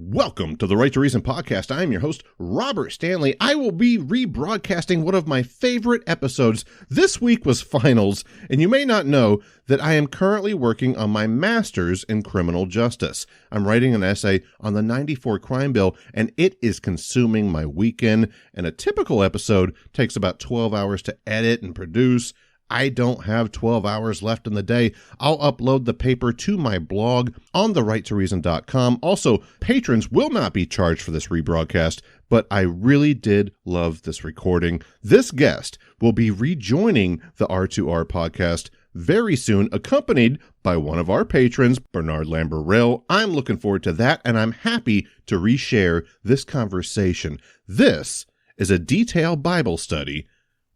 Welcome to the Right to Reason podcast. I am your host, Robert Stanley. I will be rebroadcasting one of my favorite episodes. This week was finals, and you may not know that I am currently working on my master's in criminal justice. I'm writing an essay on the 94 crime bill, and it is consuming my weekend, and a typical episode takes about 12 hours to edit and produce. I don't have 12 hours left in the day. I'll upload the paper to my blog on therighttoreason.com. Also, patrons will not be charged for this rebroadcast, but I really did love this recording. This guest will be rejoining the R2R podcast very soon, accompanied by one of our patrons, Bernard Lamberell. I'm looking forward to that, and I'm happy to reshare this conversation. This is a detailed Bible study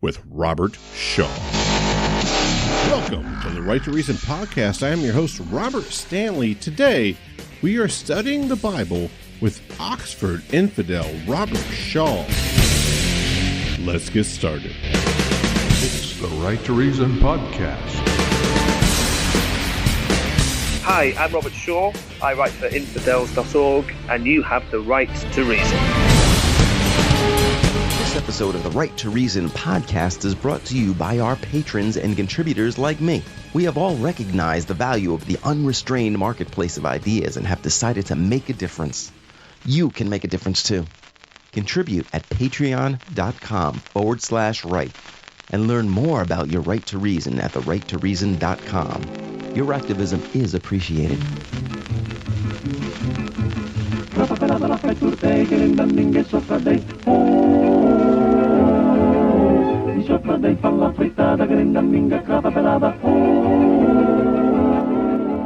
with Robert Shaw. Welcome to the Right to Reason podcast. I am your host, Robert Stanley. Today, we are studying the Bible with Oxford infidel Robert Shaw. Let's get started. It's the Right to Reason podcast. Hi, I'm Robert Shaw. I write for infidels.org, and you have the right to reason. This episode of the Right to Reason podcast is brought to you by our patrons and contributors like me. We have all recognized the value of the unrestrained marketplace of ideas and have decided to make a difference. You can make a difference too. Contribute at patreon.com/right and learn more about your right to reason at therighttoreason.com. Your activism is appreciated.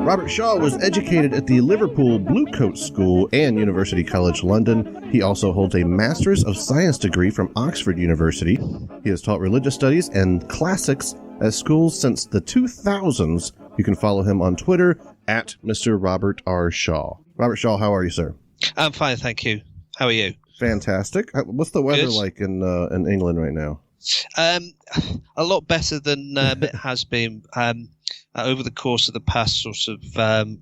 Robert Shaw was educated at the Liverpool Bluecoat School and University College London. He also holds a Master's of Science degree from Oxford University. He has taught religious studies and classics at schools since the 2000s. You can follow him on Twitter at Mr. Robert R. Shaw. Robert Shaw, how are you, sir? I'm fine, thank you. How are you? Fantastic. What's the weather Good. like in England right now? A lot better than it has been over the course of the past sort of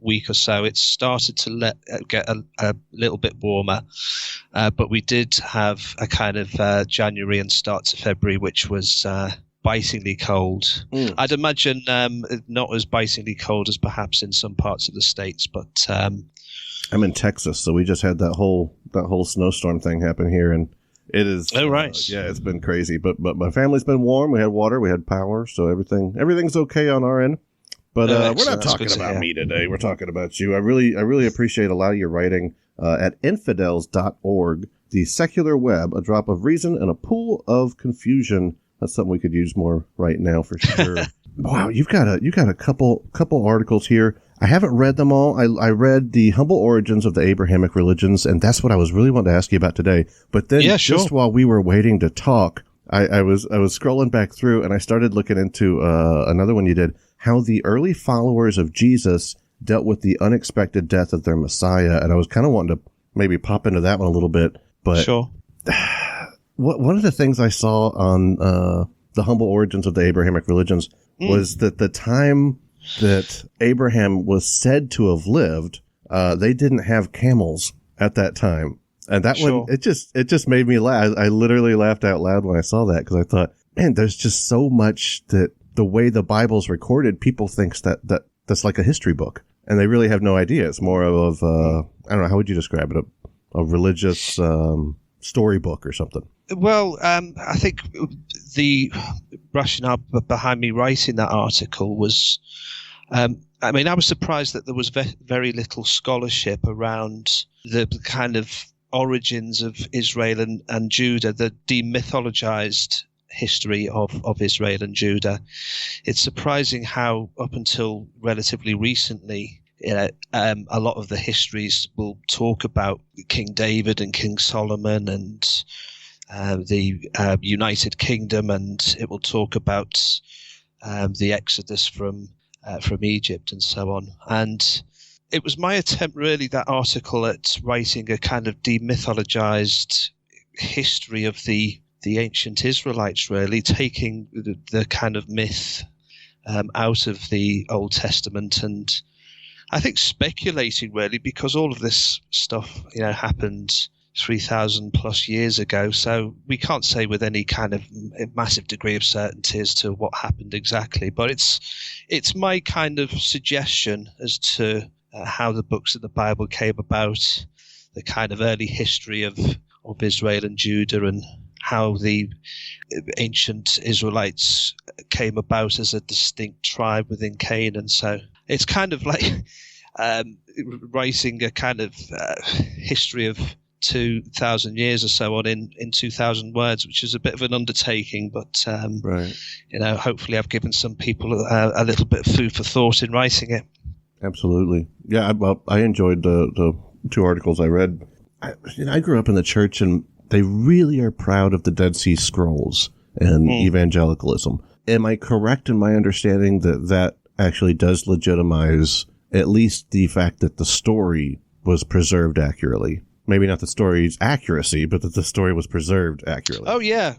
week or so. It's started to get a little bit warmer, but we did have a kind of January and start to February, which was bitingly cold. I'd imagine not as bitingly cold as perhaps in some parts of the States, but I'm in Texas, so we just had that whole snowstorm thing happen here, and it is. Oh, right. Yeah, it's been crazy, but my family's been warm. We had water, we had power, so everything's okay on our end. But we're not talking about me today. We're talking about you. I really appreciate a lot of your writing at infidels.org, the secular web, a drop of reason and a pool of confusion. That's something we could use more right now for sure. Wow, you've got a couple articles here. I haven't read them all. I read The Humble Origins of the Abrahamic Religions, and that's what I was really wanting to ask you about today. But then just while we were waiting to talk, I was scrolling back through, and I started looking into another one you did, how the early followers of Jesus dealt with the unexpected death of their Messiah, and I was kind of wanting to maybe pop into that one a little bit. But sure. One of the things I saw on The Humble Origins of the Abrahamic Religions was that the time that Abraham was said to have lived, they didn't have camels at that time. And that one, it just made me laugh. I literally laughed out loud when I saw that, because I thought, man, there's just so much that the way the Bible's recorded, people think that's like a history book, and they really have no idea. It's more of I don't know, how would you describe it? A religious storybook or something. Well, I think the rationale behind me writing that article was, I was surprised that there was very little scholarship around the kind of origins of Israel and Judah, the demythologized history of Israel and Judah. It's surprising how up until relatively recently, a lot of the histories will talk about King David and King Solomon and the United Kingdom, and it will talk about the Exodus from Egypt and so on. And it was my attempt, really, that article, at writing a kind of demythologized history of the ancient Israelites, really, taking the kind of myth out of the Old Testament and I think speculating really, because all of this stuff, happened 3,000 plus years ago. So we can't say with any kind of massive degree of certainty as to what happened exactly. But it's my kind of suggestion as to how the books of the Bible came about, the kind of early history of Israel and Judah, and how the ancient Israelites came about as a distinct tribe within Canaan. So it's kind of like writing a kind of history of 2,000 years or so on in 2,000 words, which is a bit of an undertaking, but right. Hopefully I've given some people a little bit of food for thought in writing it. Absolutely. Yeah, I enjoyed the 2 articles I read. I grew up in the church, and they really are proud of the Dead Sea Scrolls and evangelicalism. Am I correct in my understanding that actually does legitimize at least the fact that the story was preserved accurately? Maybe not the story's accuracy, but that the story was preserved accurately. Oh, yeah.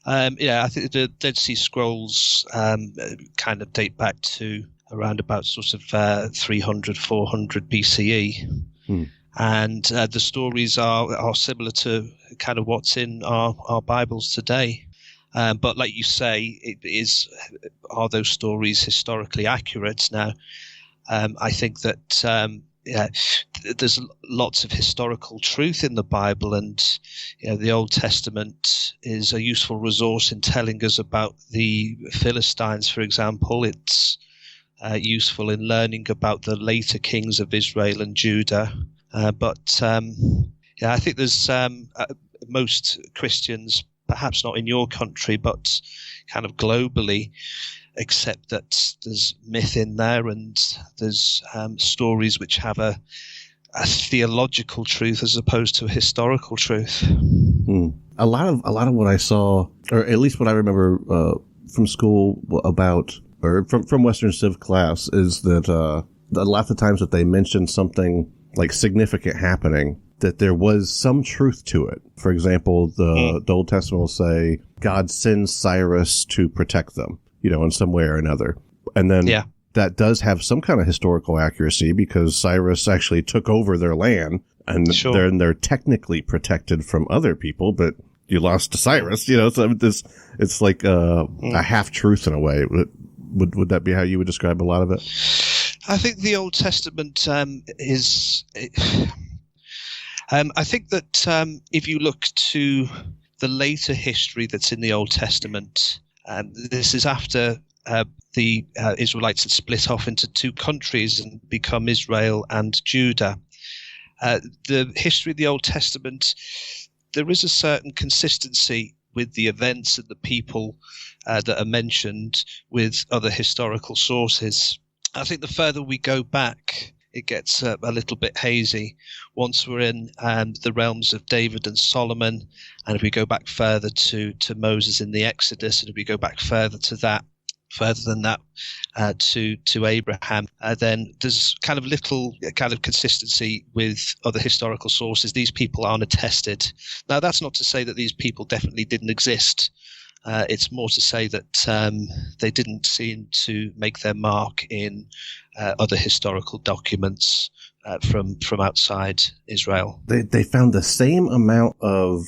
I think the Dead Sea Scrolls kind of date back to around about sort of 300, 400 BCE. And the stories are similar to kind of what's in our Bibles today. But like you say, are those stories historically accurate? Now, I think that there's lots of historical truth in the Bible, and the Old Testament is a useful resource in telling us about the Philistines, for example. It's useful in learning about the later kings of Israel and Judah. But I think there's most Christians, perhaps not in your country, but kind of globally, accept that there's myth in there, and there's stories which have a theological truth as opposed to a historical truth. A lot of what I saw, or at least what I remember from school about, or from Western Civ class, is that a lot of the times that they mentioned something like significant happening, that there was some truth to it. For example, the Old Testament will say God sends Cyrus to protect them, in some way or another. And then that does have some kind of historical accuracy, because Cyrus actually took over their land, and they're technically protected from other people, but you lost to Cyrus, so it's like a half-truth in a way. Would that be how you would describe a lot of it? I think the Old Testament is... I think that if you look to the later history that's in the Old Testament, this is after the Israelites had split off into 2 countries and become Israel and Judah. The history of the Old Testament, there is a certain consistency with the events and the people that are mentioned with other historical sources. I think the further we go back, it gets a little bit hazy. Once we're in the realms of David and Solomon, and if we go back further to Moses in the Exodus, and if we go back further than that to Abraham, then there's kind of little kind of consistency with other historical sources. These people aren't attested. Now, that's not to say that these people definitely didn't exist. It's more to say that they didn't seem to make their mark in other historical documents from outside Israel. They found the same amount of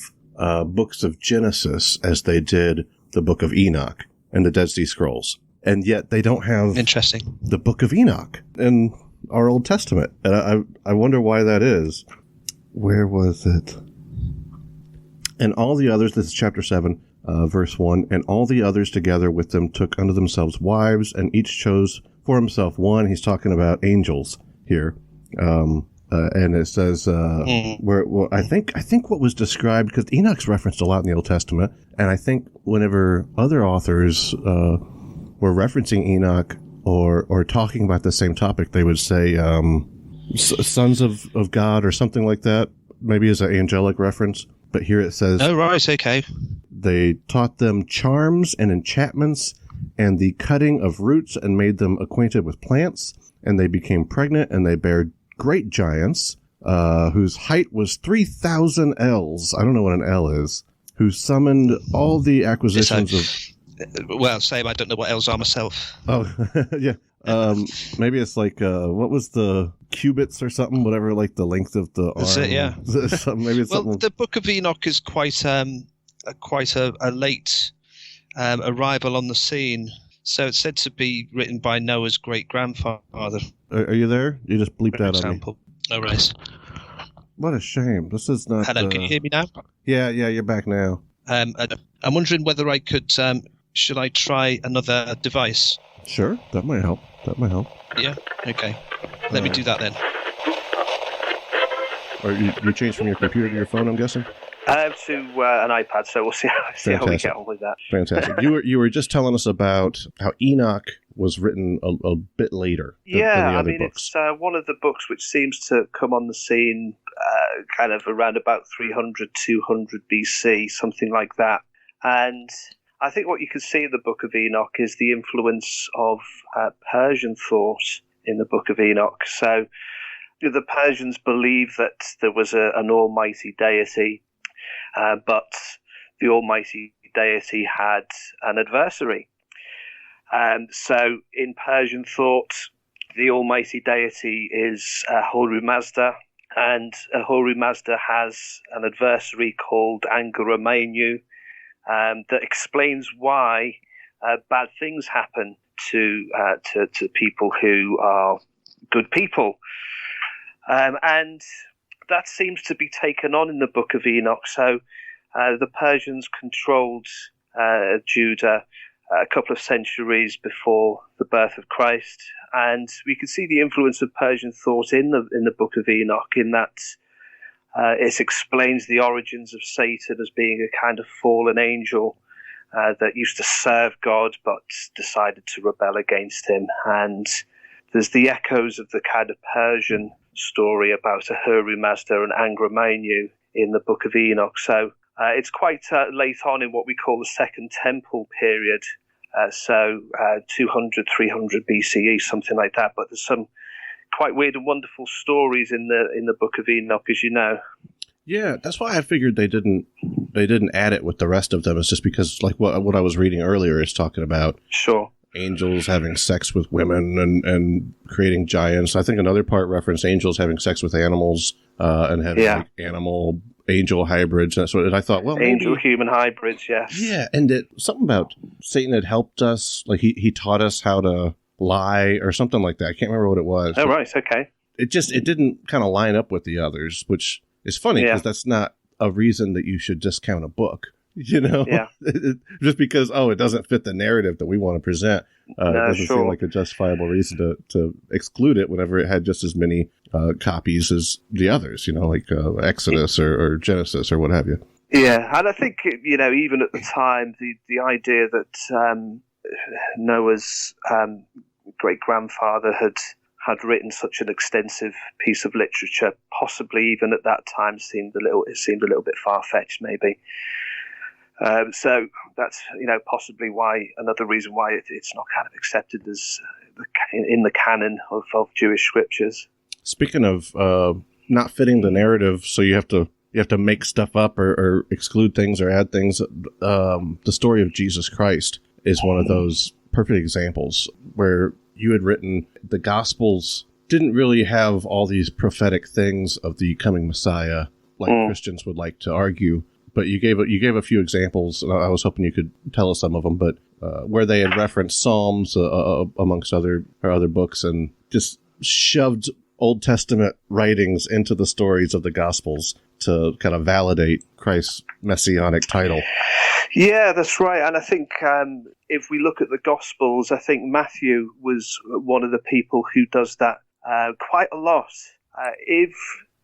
books of Genesis as they did the Book of Enoch and the Dead Sea Scrolls, and yet they don't have the Book of Enoch in our Old Testament. And I wonder why that is. Where was it? And all the others, this is chapter 7. Verse 1, and all the others together with them took unto themselves wives, and each chose for himself one. He's talking about angels here. And it says, I think what was described, because Enoch's referenced a lot in the Old Testament, and I think whenever other authors were referencing Enoch or talking about the same topic, they would say sons of God or something like that, maybe as an angelic reference. But here it says... Oh, right, okay. They taught them charms and enchantments and the cutting of roots, and made them acquainted with plants. And they became pregnant, and they bare great giants, whose height was 3,000 ells. I don't know what an ell is. Who summoned all the acquisitions of... Well, same. I don't know what ells are myself. Oh, yeah. Maybe it's like what was the cubits or something? Whatever, like the length of the That's arm. it, yeah. Maybe it's Well, something. the Book of Enoch is quite a late arrival on the scene. So it's said to be written by Noah's great-grandfather. Are you there? You just bleeped For out example. No worries. on me. What a shame. This is not. Hello, can you hear me now? Yeah, you're back now. I'm wondering whether I could. Should I try another device? Sure, that might help. Yeah. Okay. Let me do that then. Or you changed from your computer to your phone, I'm guessing? To an iPad, so we'll see how we get on with that. Fantastic. You were just telling us about how Enoch was written a bit later than the other books. It's one of the books which seems to come on the scene kind of around about 300, 200 BC, something like that. And I think what you can see in the Book of Enoch is the influence of Persian thought in the Book of Enoch. So the Persians believed that there was an almighty deity, but the almighty deity had an adversary. So in Persian thought, the almighty deity is Ahura Mazda, and Ahura Mazda has an adversary called Angara Mainyu that explains why bad things happen to people who are good people. And that seems to be taken on in the Book of Enoch. So the Persians controlled Judah a couple of centuries before the birth of Christ, and we can see the influence of Persian thought in the Book of Enoch, in that it explains the origins of Satan as being a kind of fallen angel that used to serve God but decided to rebel against him. And there's the echoes of the kind of Persian story about Ahura Mazda and Angara Mainyu in the Book of Enoch. So it's quite late on in what we call the Second Temple period, so 200, 300 BCE, something like that. But there's some quite weird and wonderful stories in the Book of Enoch, as you know. Yeah, that's why I figured they didn't add it with the rest of them. It's just because, like what I was reading earlier is talking about angels having sex with women and creating giants. I think another part referenced angels having sex with animals and having like animal angel hybrids. And I thought, well, angel human hybrids, yes. Yeah, and something about Satan had helped us, like he taught us how to lie or something like that. I can't remember what it was. Oh, right, okay. It didn't kind of line up with the others, which is funny because that's not a reason that you should discount a book. You know, just because it doesn't fit the narrative that we want to present. It doesn't seem like a justifiable reason to exclude it whenever it had just as many copies as the others. You know, like Exodus or Genesis or what have you. Yeah, and I think even at the time, the idea that Noah's great grandfather had written such an extensive piece of literature, possibly even at that time, seemed a little bit far fetched, maybe. So that's possibly another reason why it's not kind of accepted as in the canon of Jewish scriptures. Speaking of not fitting the narrative, so you have to make stuff up or exclude things or add things. The story of Jesus Christ is one of those perfect examples where you had written the Gospels didn't really have all these prophetic things of the coming Messiah like Christians would like to argue. But you gave a few examples, and I was hoping you could tell us some of them. But where they had referenced Psalms amongst other books, and just shoved Old Testament writings into the stories of the Gospels to kind of validate Christ's messianic title. Yeah, that's right. And I think if we look at the Gospels, I think Matthew was one of the people who does that quite a lot. If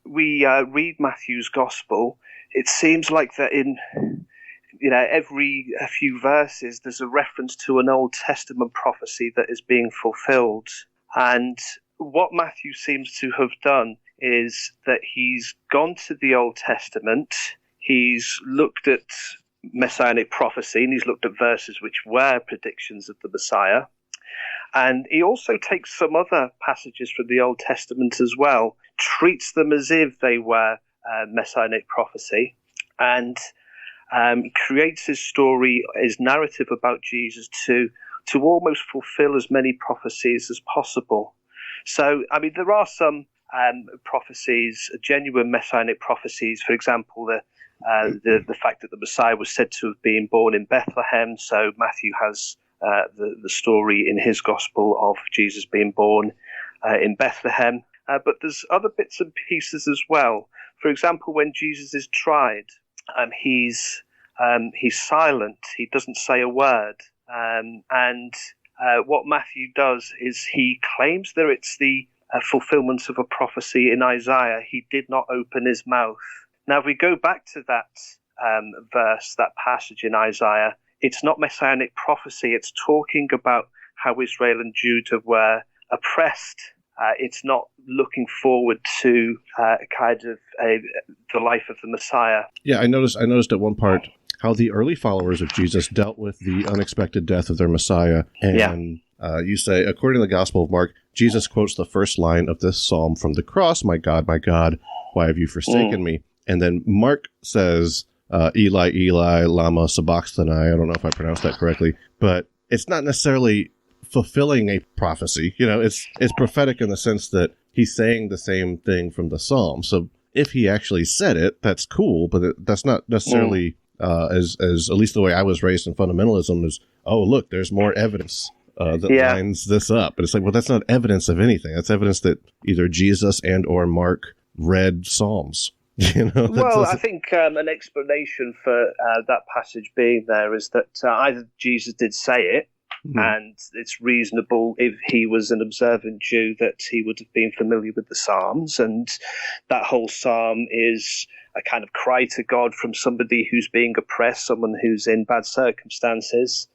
we read Matthew's Gospel, it seems like that in every few verses there's a reference to an Old Testament prophecy that is being fulfilled. And what Matthew seems to have done is that he's gone to the Old Testament, he's looked at messianic prophecy, and he's looked at verses which were predictions of the Messiah. And he also takes some other passages from the Old Testament as well, treats them as if they were messianic prophecy, and creates his story, his narrative about Jesus to to almost fulfill as many prophecies as possible. So, I mean, there are some prophecies, genuine messianic prophecies. For example, the fact that the Messiah was said to have been born in Bethlehem. So Matthew has the story in his gospel of Jesus being born in Bethlehem. But there's other bits and pieces as well. For example, when Jesus is tried, he's silent. He doesn't say a word. And what Matthew does is he claims that it's the fulfillment of a prophecy in Isaiah. He did not open his mouth. Now, if we go back to that verse, that passage in Isaiah, it's not messianic prophecy. It's talking about how Israel and Judah were oppressed. It's not looking forward to the life of the Messiah. Yeah, I noticed at one part how the early followers of Jesus dealt with the unexpected death of their Messiah. And you say, according to the Gospel of Mark, Jesus quotes the first line of this psalm from the cross, my God, why have you forsaken me? And then Mark says, Eli, Eli, lama sabachthani. I don't know if I pronounced that correctly, but it's not necessarily fulfilling a prophecy. You know, it's prophetic in the sense that he's saying the same thing from the psalm. So if he actually said it, that's cool, but that's not necessarily as at least the way I was raised in fundamentalism is, oh, look, there's more evidence that lines this up. But it's like, well, that's not evidence of anything. That's evidence that either Jesus and or Mark read Psalms. You know, well, I think an explanation for that passage being there is that either Jesus did say it, and it's reasonable if he was an observant Jew that he would have been familiar with the Psalms, and that whole psalm is a kind of cry to God from somebody who's being oppressed, someone who's in bad circumstances.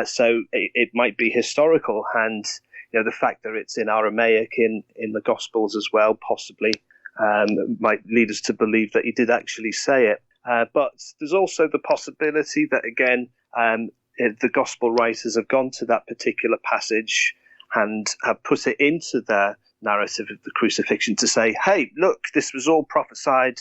So it might be historical, and you know, the fact that it's in Aramaic in the Gospels as well, possibly. Might lead us to believe that he did actually say it. But there's also the possibility that, again, the gospel writers have gone to that particular passage and have put it into their narrative of the crucifixion to say, hey, look, this was all prophesied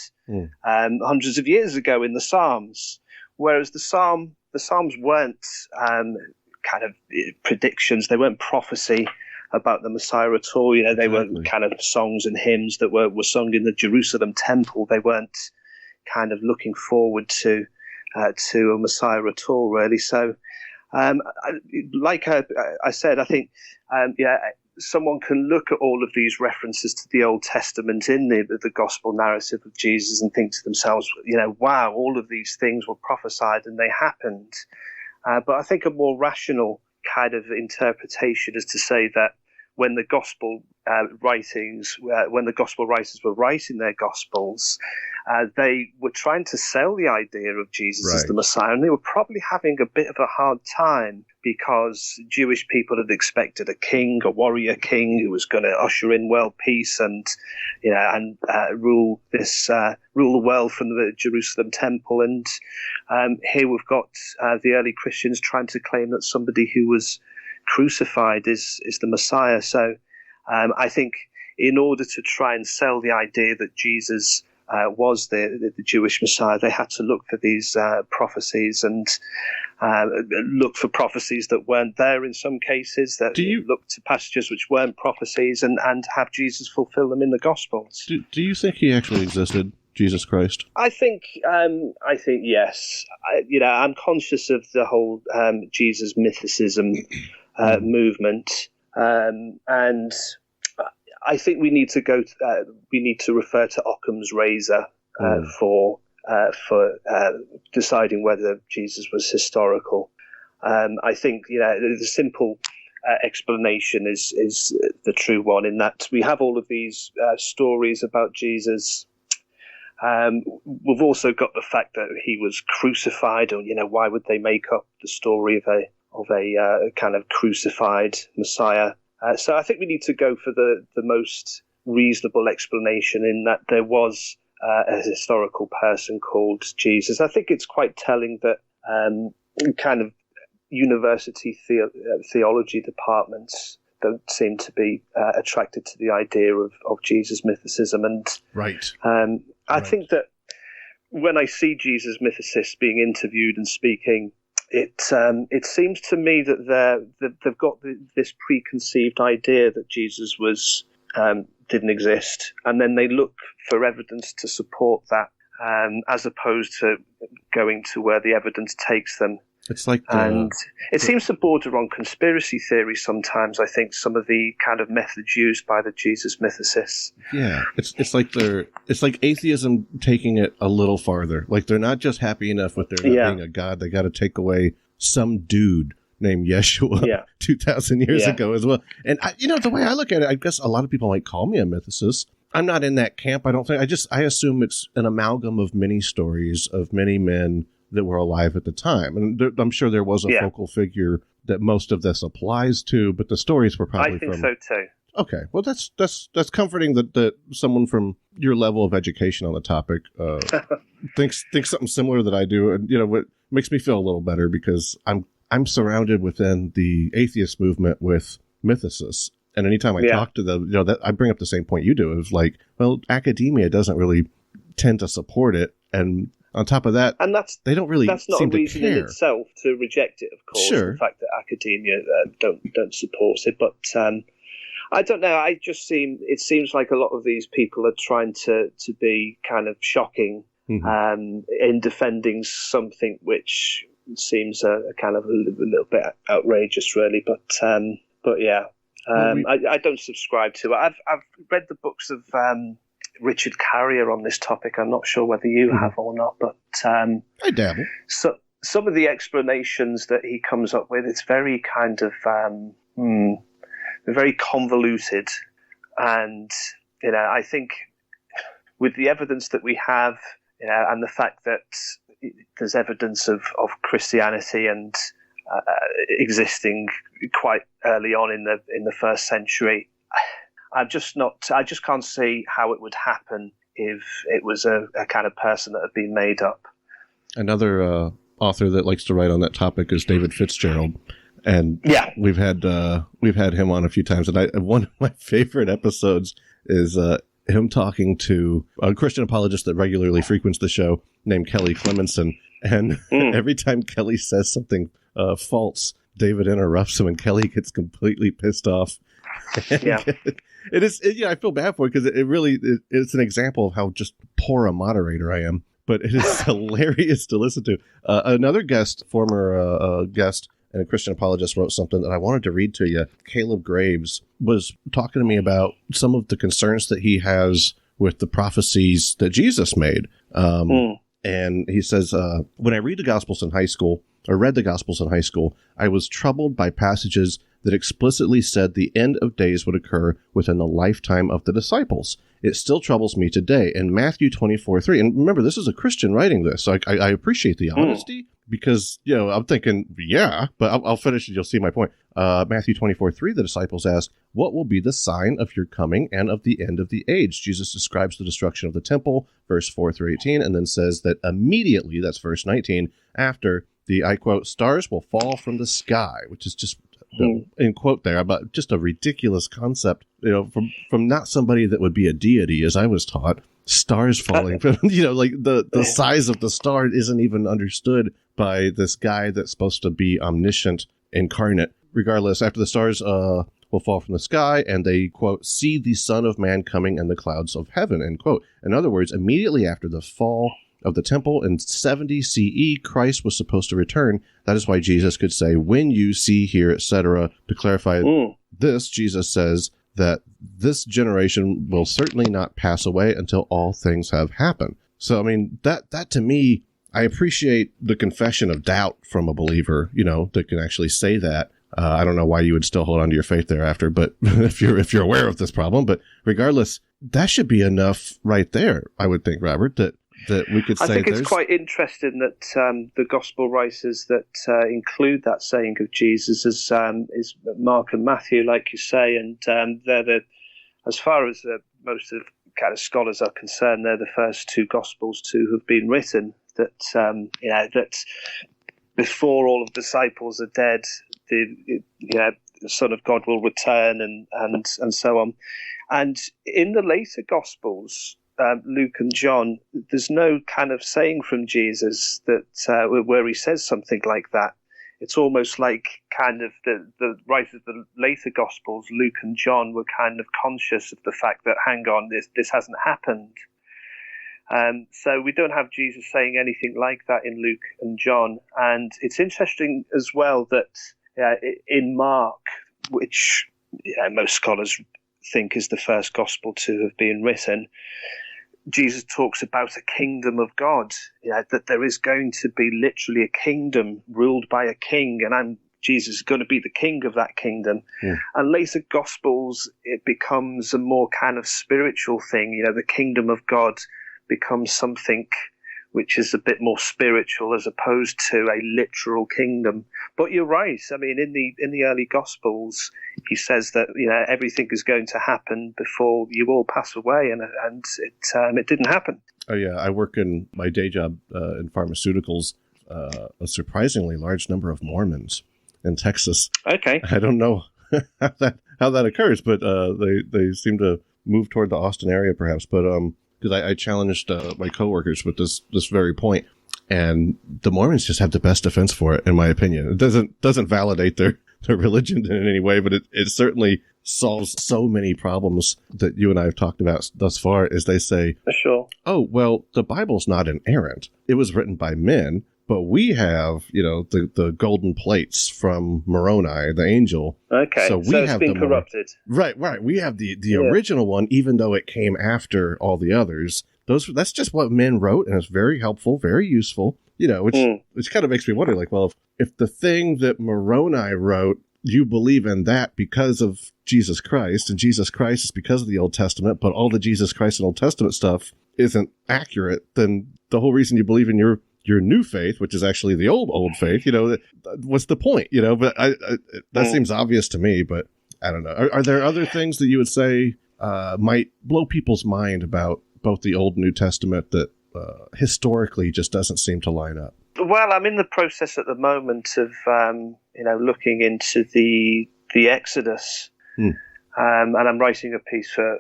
hundreds of years ago in the Psalms. Whereas the Psalms weren't kind of predictions, they weren't prophecy about the Messiah at all. You know, they were kind of songs and hymns that were sung in the Jerusalem temple. They weren't kind of looking forward to a Messiah at all, really. So, like I said, I think, someone can look at all of these references to the Old Testament in the gospel narrative of Jesus and think to themselves, you know, wow, all of these things were prophesied and they happened. But I think a more rational kind of interpretation is to say that when the gospel writers were writing their gospels, they were trying to sell the idea of Jesus as the Messiah, and they were probably having a bit of a hard time because Jewish people had expected a king, a warrior king, who was going to usher in world peace and, you know, rule the world from the Jerusalem temple. And here we've got the early Christians trying to claim that somebody who was crucified is the Messiah. So I think in order to try and sell the idea that Jesus was the Jewish Messiah, they had to look for these prophecies and look for prophecies that weren't there in some cases, that look to passages which weren't prophecies and have Jesus fulfill them in the Gospels. Do you think he actually existed, Jesus Christ? I think yes. I'm conscious of the whole Jesus mythicism movement, and I think we need to refer to Occam's razor for deciding whether Jesus was historical. I think the simple explanation is the true one, in that we have all of these stories about Jesus. We've also got the fact that he was crucified, or why would they make up the story of a kind of crucified Messiah? So I think we need to go for the most reasonable explanation, in that there was a historical person called Jesus. I think it's quite telling that kind of university theology departments don't seem to be attracted to the idea of Jesus mythicism. And I think that when I see Jesus mythicists being interviewed and speaking, it seems to me that they've got this preconceived idea that Jesus didn't exist, and then they look for evidence to support that, as opposed to going to where the evidence takes them. It's like, and it seems to border on conspiracy theory sometimes. I think some of the kind of methods used by the Jesus mythicists. Yeah, it's like atheism taking it a little farther. Like, they're not just happy enough with there not being a god; they got to take away some dude named Yeshua 2,000 years ago as well. And the way I look at it, I guess a lot of people might call me a mythicist. I'm not in that camp. I don't think. I assume it's an amalgam of many stories of many men that were alive at the time. And I'm sure there was a focal figure that most of this applies to, but the stories were probably I think so too. Okay. Well, that's comforting that someone from your level of education on the topic thinks something similar that I do. And, what makes me feel a little better, because I'm surrounded within the atheist movement with mythicists. And anytime I talk to them, that I bring up the same point you do. It's like, well, academia doesn't really tend to support it. And on top of that, and they don't really that's not seem a reason to care in itself to reject it, of course. Sure. The fact that academia don't support it, but I don't know. It seems like a lot of these people are trying to be kind of shocking in defending something which seems a kind of a little bit outrageous, really. But yeah, I don't subscribe to it. I've read the books of Richard Carrier on this topic. I'm not sure whether you have or not, but I dabble. So some of the explanations that he comes up with, it's very kind of very convoluted, and I think with the evidence that we have, and the fact that there's evidence of Christianity and existing quite early on in the first century. I just can't see how it would happen if it was a kind of person that had been made up. Another author that likes to write on that topic is David Fitzgerald, and we've had him on a few times. And one of my favorite episodes is him talking to a Christian apologist that regularly frequents the show named Kelly Clemenson, and every time Kelly says something false, David interrupts him, and Kelly gets completely pissed off. It is. I feel bad for it, because it's an example of how just poor a moderator I am. But it is hilarious to listen to. Another guest, former guest and a Christian apologist, wrote something that I wanted to read to you. Caleb Graves was talking to me about some of the concerns that he has with the prophecies that Jesus made. And he says, when I read the Gospels in high school, I was troubled by passages that explicitly said the end of days would occur within the lifetime of the disciples. It still troubles me today. In Matthew 24:3, and remember, this is a Christian writing this, so I appreciate the honesty, because, I'm thinking, but I'll finish it, you'll see my point. Matthew 24:3, the disciples ask, what will be the sign of your coming and of the end of the age? Jesus describes the destruction of the temple, verse 4 through 18, and then says that immediately, that's verse 19, after the, I quote, stars will fall from the sky, which is just, in quote there, about just a ridiculous concept, from not somebody that would be a deity, as I was taught. Stars falling from, like the size of the star isn't even understood by this guy that's supposed to be omniscient incarnate. Regardless, after the stars will fall from the sky, and they, quote, see the Son of Man coming in the clouds of heaven, end quote. In other words, immediately after the fall of the temple in 70 CE, Christ was supposed to return. That is why Jesus could say, when you see, hear, etc. To clarify this, Jesus says that this generation will certainly not pass away until all things have happened. So, I mean, that to me, I appreciate the confession of doubt from a believer, that can actually say that. I don't know why you would still hold on to your faith thereafter, but if you're aware of this problem, but regardless, that should be enough right there, I would think, Robert, that we could say. I think it's quite interesting that the gospel writers that include that saying of Jesus is Mark and Matthew, like you say, and they're as far as most of kind of scholars are concerned, they're the first two gospels to have been written. That that before all of the disciples are dead, the Son of God will return, and so on. And in the later gospels, Luke and John, there's no kind of saying from Jesus that where he says something like that. it's almost like kind of the writers of the later Gospels, Luke and John, were kind of conscious of the fact that, hang on, this hasn't happened. So we don't have Jesus saying anything like that in Luke and John. And it's interesting as well that in Mark, which most scholars think is the first gospel to have been written, Jesus talks about a kingdom of God, that there is going to be literally a kingdom ruled by a king, and Jesus is going to be the king of that kingdom. Yeah. And later Gospels, it becomes a more kind of spiritual thing. The kingdom of God becomes something which is a bit more spiritual as opposed to a literal kingdom. But you're right. I mean, in the early Gospels, he says that everything is going to happen before you all pass away, and it didn't happen. Oh yeah, I work in my day job in pharmaceuticals. A surprisingly large number of Mormons in Texas. Okay, I don't know how that occurs, but they seem to move toward the Austin area, perhaps. But because I challenged my coworkers with this very point, and the Mormons just have the best defense for it, in my opinion. It doesn't validate their religion in any way, but it certainly solves so many problems that you and I have talked about thus far. As they say, sure. Oh well, the Bible's not inerrant; it was written by men. But we have, the golden plates from Moroni, the angel. Okay, so it's been corrupted. Right. We have the original one, even though it came after all the others. That's just what men wrote, and it's very helpful, very useful. Which kind of makes me wonder, like, well, if the thing that Moroni wrote, you believe in that because of Jesus Christ, and Jesus Christ is because of the Old Testament, but all the Jesus Christ and Old Testament stuff isn't accurate, then the whole reason you believe in your new faith, which is actually the old faith, what's the point? But that seems obvious to me, but I don't know. Are there other things that you would say might blow people's mind about both the Old and New Testament that historically just doesn't seem to line up? Well, I'm in the process at the moment of, looking into the Exodus, and I'm writing a piece for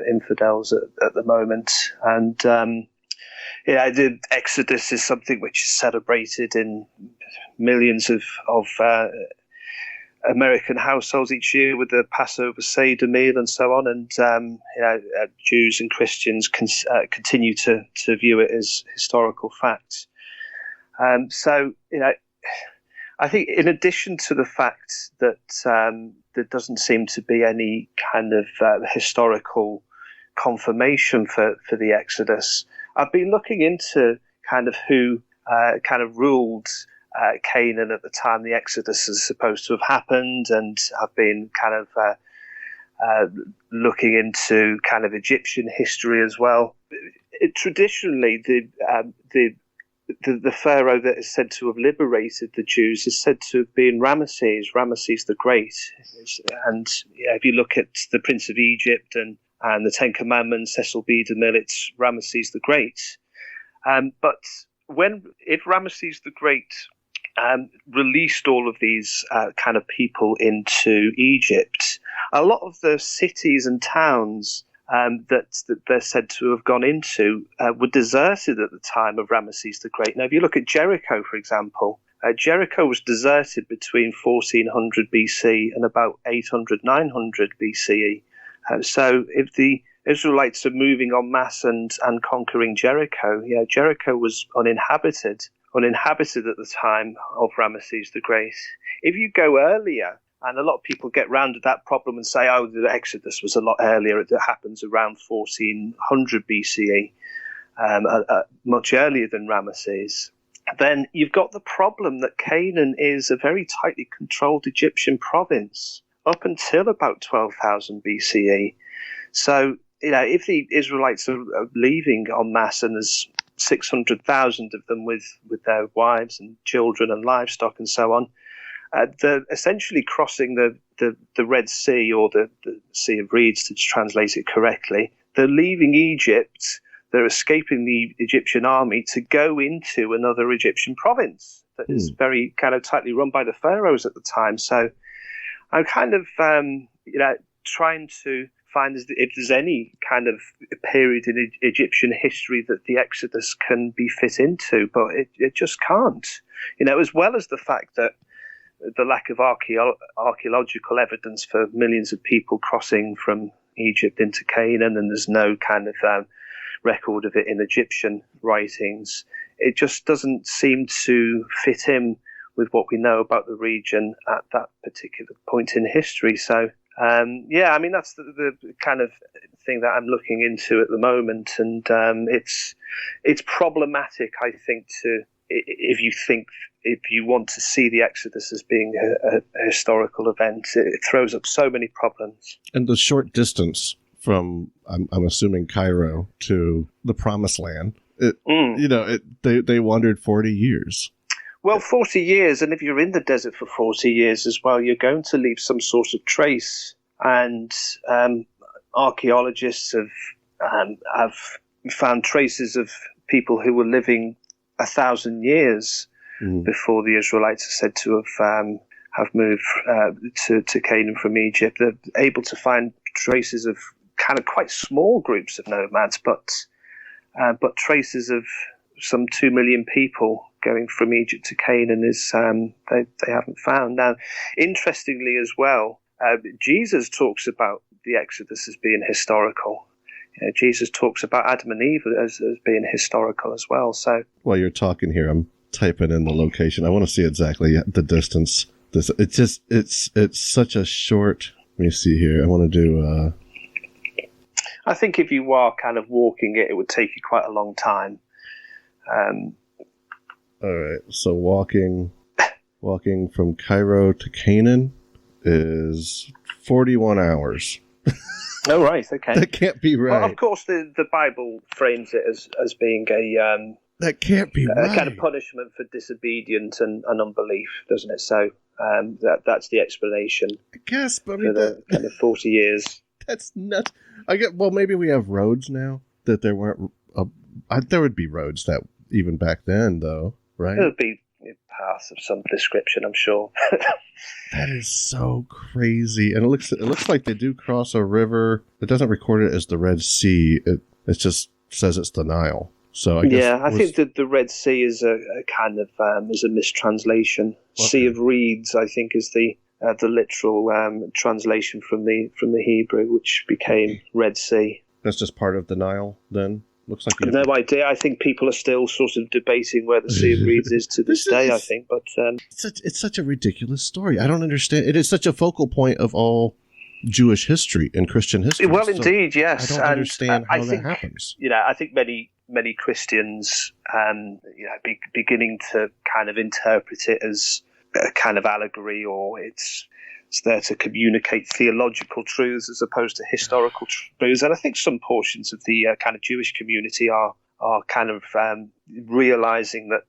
Infidels at the moment, and the Exodus is something which is celebrated in millions of American households each year with the Passover Seder meal and so on. And Jews and Christians continue to view it as historical fact. So I think in addition to the fact that there doesn't seem to be any kind of historical confirmation for the Exodus, I've been looking into kind of who kind of ruled Canaan at the time the Exodus is supposed to have happened, and I've been kind of looking into kind of Egyptian history as well. Traditionally, the pharaoh that is said to have liberated the Jews is said to have been Ramesses the Great, and if you look at the Prince of Egypt and the Ten Commandments, Cecil B. DeMille, it's Ramesses the Great. But if Ramesses the Great released all of these kind of people into Egypt, a lot of the cities and towns that they're said to have gone into were deserted at the time of Ramesses the Great. Now, if you look at Jericho, for example, Jericho was deserted between 1400 BC and about 800, 900 BCE. So if the Israelites are moving en masse and conquering Jericho, Jericho was uninhabited at the time of Ramesses the Great. If you go earlier, and a lot of people get round to that problem and say, oh, the Exodus was a lot earlier, it happens around 1400 BCE, much earlier than Ramesses, then you've got the problem that Canaan is a very tightly controlled Egyptian province up until about 12,000 BCE. So, if the Israelites are leaving en masse, and there's 600,000 of them with their wives and children and livestock and so on, they're essentially crossing the Red Sea, or the Sea of Reeds, to translate it correctly. They're leaving Egypt, they're escaping the Egyptian army to go into another Egyptian province that is very kind of tightly run by the pharaohs at the time. So I'm kind of, trying to find if there's any kind of period in Egyptian history that the Exodus can be fit into, but it just can't. As well as the fact that, the lack of archaeological evidence for millions of people crossing from Egypt into Canaan, and there's no kind of record of it in Egyptian writings. It just doesn't seem to fit in with what we know about the region at that particular point in history. So, I mean, that's the kind of thing that I'm looking into at the moment, and it's problematic, I think, if you want to see the Exodus as being a historical event. It throws up so many problems. And the short distance from, I'm assuming, Cairo to the Promised Land, they wandered 40 years. Well, 40 years, and if you're in the desert for 40 years as well, you're going to leave some sort of trace. And archaeologists have found traces of people who were living 1,000 years before the Israelites are said to have moved to Canaan from Egypt. They're able to find traces of kind of quite small groups of nomads, but traces of some 2 million people going from Egypt to Canaan is they haven't found. Now, interestingly as well, Jesus talks about the Exodus as being historical. Jesus talks about Adam and Eve as being historical as well. So while you're talking here, I'm typing in the location. I want to see exactly the distance. It's such a short. Let me see here. I want to do. I think if you are kind of walking it would take you quite a long time. All right. So walking from Cairo to Canaan is 41 hours. Oh, right. Okay. That can't be right. Well, of course, the Bible frames it as being that can't be right. A kind of punishment for disobedience and unbelief, doesn't it? So that's the explanation. I guess, but for the kind of 40 years. That's nuts. Well, maybe we have roads now that there weren't. There would be roads that even back then, though, right? There would be paths of some description, I'm sure. That is so crazy, and it looks like they do cross a river. It doesn't record it as the Red Sea. It just says it's the Nile. So I guess I think that the Red Sea is a kind of is a mistranslation. Okay. Sea of Reeds, I think, is the literal translation from the Hebrew, which became Red Sea. That's just part of the Nile, then. Looks like no idea. I think people are still sort of debating where the Sea of Reeds is to this day. I think, but it's such a ridiculous story. I don't understand. It is such a focal point of all Jewish history and Christian history. Well, indeed, yes. I don't understand how that happens. I think many Christians, beginning to kind of interpret it as a kind of allegory, or it's there to communicate theological truths as opposed to historical truths. And I think some portions of the kind of Jewish community are kind of realizing that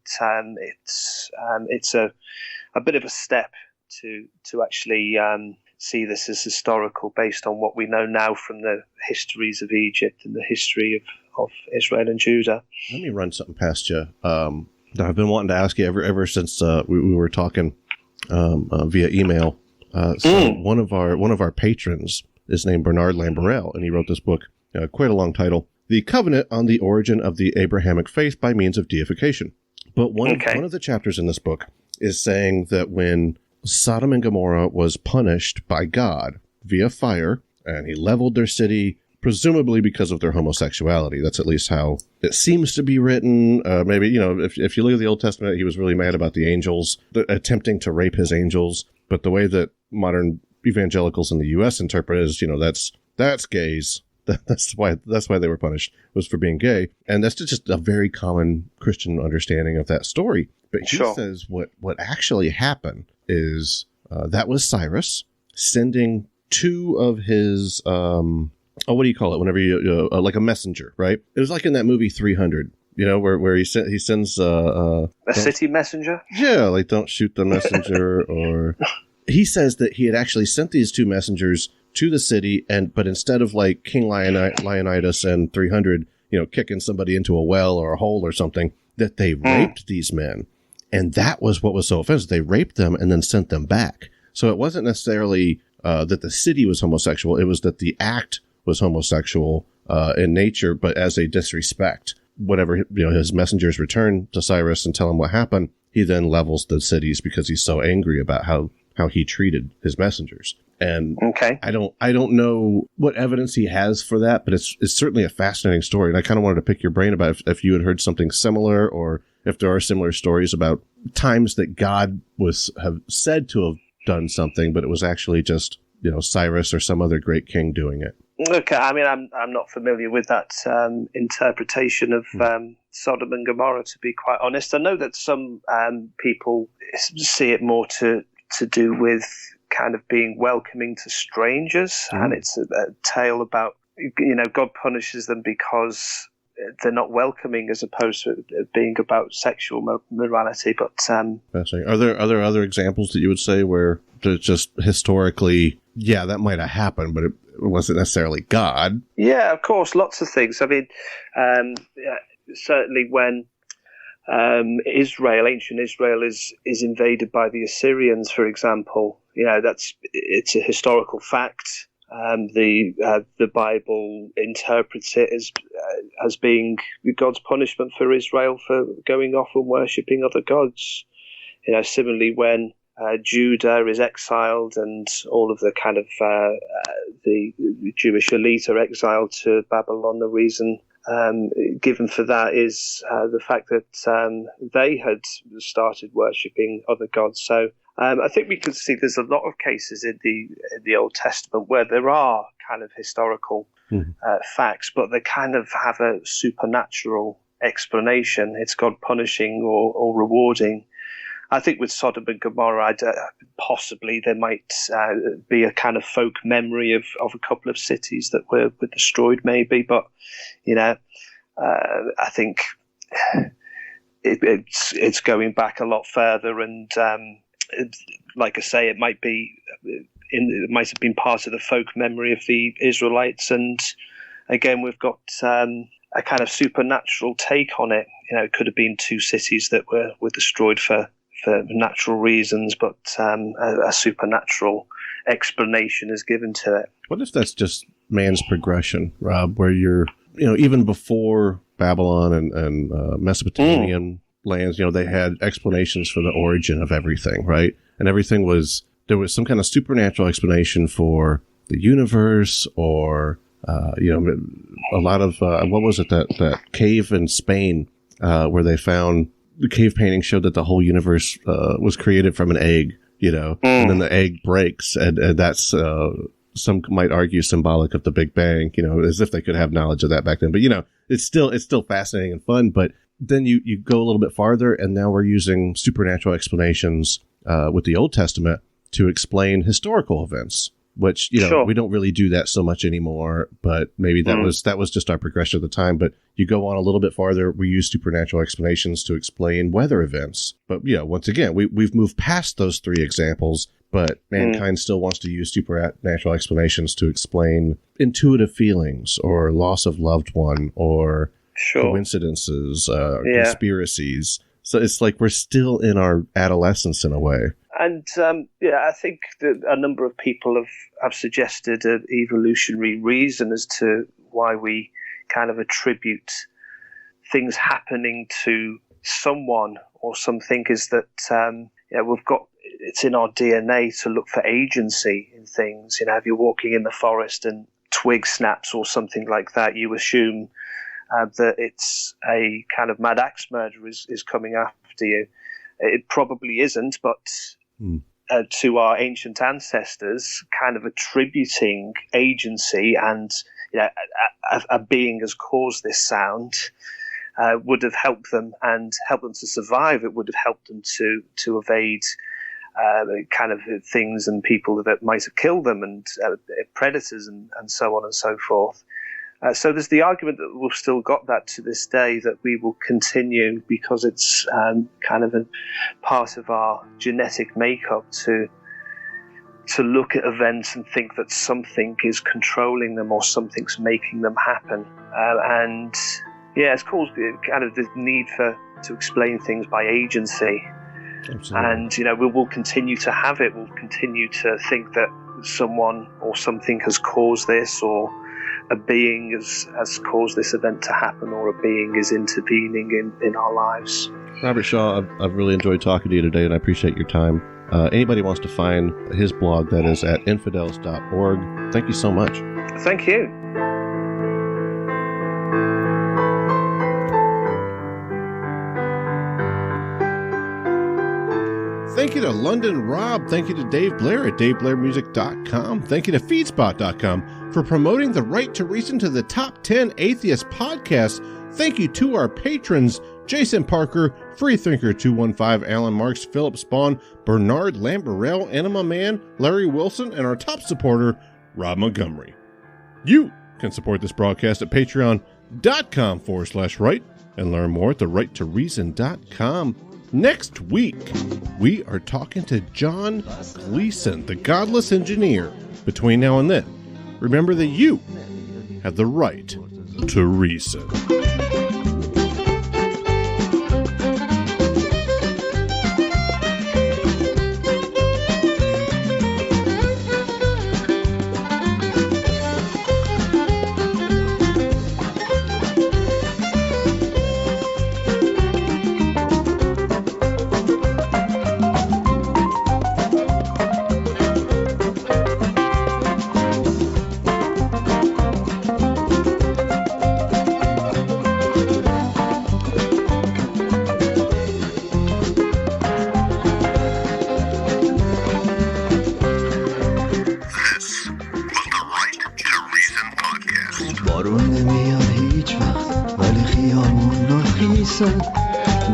it's a bit of a step to actually see this as historical based on what we know now from the histories of Egypt and the history of Israel and Judah. Let me run something past you that I've been wanting to ask you ever since we were talking via email. One of our patrons is named Bernard Lamberel, and he wrote this book, quite a long title, The Covenant on the Origin of the Abrahamic Faith by Means of Deification. But one of the chapters in this book is saying that when Sodom and Gomorrah was punished by God via fire, and he leveled their city, presumably because of their homosexuality. That's at least how it seems to be written. Maybe, if you look at the Old Testament, he was really mad about the angels, attempting to rape his angels. But the way that modern evangelicals in the U.S. interpret it is, that's gays. That's why they were punished, was for being gay. And that's just a very common Christian understanding of that story. But he says what actually happened is that was Cyrus sending two of his, what do you call it? Whenever you, like a messenger, right? It was like in that movie 300. Where he sends a city messenger? Yeah, like don't shoot the messenger. Or he says that he had actually sent these two messengers to the city, but instead of like King Leonidas and 300, kicking somebody into a well or a hole or something, that they raped these men. And that was what was so offensive. They raped them and then sent them back. So it wasn't necessarily that the city was homosexual. It was that the act was homosexual in nature, but as a disrespect. Whatever, his messengers return to Cyrus and tell him what happened, he then levels the cities because he's so angry about how he treated his messengers. And okay. I don't know what evidence he has for that, but it's certainly a fascinating story. And I kind of wanted to pick your brain about if you had heard something similar, or if there are similar stories about times that God have said to have done something, but it was actually just, Cyrus or some other great king doing it. Okay, I mean, I'm not familiar with that interpretation of Sodom and Gomorrah, to be quite honest. I know that some people see it more to do with kind of being welcoming to strangers, and it's a tale about, God punishes them because they're not welcoming, as opposed to it being about sexual morality. But fascinating. Are there other examples that you would say where just historically, that might have happened, but it wasn't necessarily God? Yeah, of course, lots of things. I mean, certainly when ancient Israel is invaded by the Assyrians, for example, it's a historical fact. The Bible interprets it as being God's punishment for Israel for going off and worshipping other gods. Similarly, when Judah is exiled and all of the kind of the Jewish elite are exiled to Babylon, the reason given for that is the fact that they had started worshipping other gods. So I think we can see there's a lot of cases in the Old Testament where there are kind of historical facts, but they kind of have a supernatural explanation. It's God punishing or rewarding. I think with Sodom and Gomorrah, possibly there might be a kind of folk memory of a couple of cities that were destroyed, maybe. But I think it's going back a lot further, and like I say, it might have been part of the folk memory of the Israelites. And again, we've got a kind of supernatural take on it. It could have been two cities that were destroyed for natural reasons, but a supernatural explanation is given to it. What if that's just man's progression, Rob, where you're, even before Babylon and Mesopotamian lands, they had explanations for the origin of everything, right? And there was some kind of supernatural explanation for the universe, or, a lot of, what was it, that cave in Spain where they found the cave painting showed that the whole universe was created from an egg, and then the egg breaks, and that's some might argue symbolic of the Big Bang, as if they could have knowledge of that back then. But it's still fascinating and fun. But then you go a little bit farther, and now we're using supernatural explanations with the Old Testament to explain historical events, which Sure. we don't really do that so much anymore. But maybe that was just our progression at the time. But you go on a little bit farther, we use supernatural explanations to explain weather events. But once again, we've moved past those three examples, but mankind still wants to use supernatural explanations to explain intuitive feelings, or loss of loved one, or coincidences, conspiracies. So it's like we're still in our adolescence in a way. And I think that a number of people have suggested an evolutionary reason as to why we kind of attribute things happening to someone or something, is that it's in our DNA to look for agency in things. If you're walking in the forest and twig snaps or something like that, you assume that it's a kind of mad axe murderer is coming after you. It probably isn't, but to our ancient ancestors, kind of attributing agency and a being has caused this sound would have helped them to survive. It would have helped them to evade kind of things and people that might have killed them, and predators and so on and so forth. So there's the argument that we've still got that to this day, that we will continue, because it's kind of a part of our genetic makeup to look at events and think that something is controlling them or something's making them happen. It's called kind of the need to explain things by agency. Absolutely. And we will continue to have it. We'll continue to think that someone or something has caused this, or a being has caused this event to happen, or a being is intervening in our lives. Robert Shaw, I've really enjoyed talking to you today, and I appreciate your time. Anybody wants to find his blog, that is at infidels.org. Thank you so much. Thank you. Thank you to London Rob. Thank you to Dave Blair at daveblairmusic.com. Thank you to feedspot.com for promoting the Right to Reason to the top 10 atheist podcasts. Thank you to our patrons, Jason Parker, Freethinker215, Alan Marks, Philip Spawn, Bernard Lamberell, Enema Man, Larry Wilson, and our top supporter, Rob Montgomery. You can support this broadcast at patreon.com/right and learn more at therighttoreason.com. Next week, we are talking to John Gleason, the godless engineer. Between now and then, remember that you have the right to reason.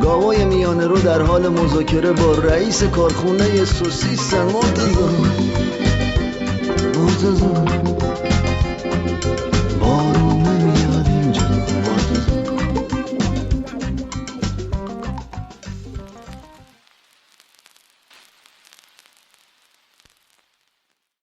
گاوای میانه رو در حال مذاکره با رئیس کارخونه سوسیسن. مرتضی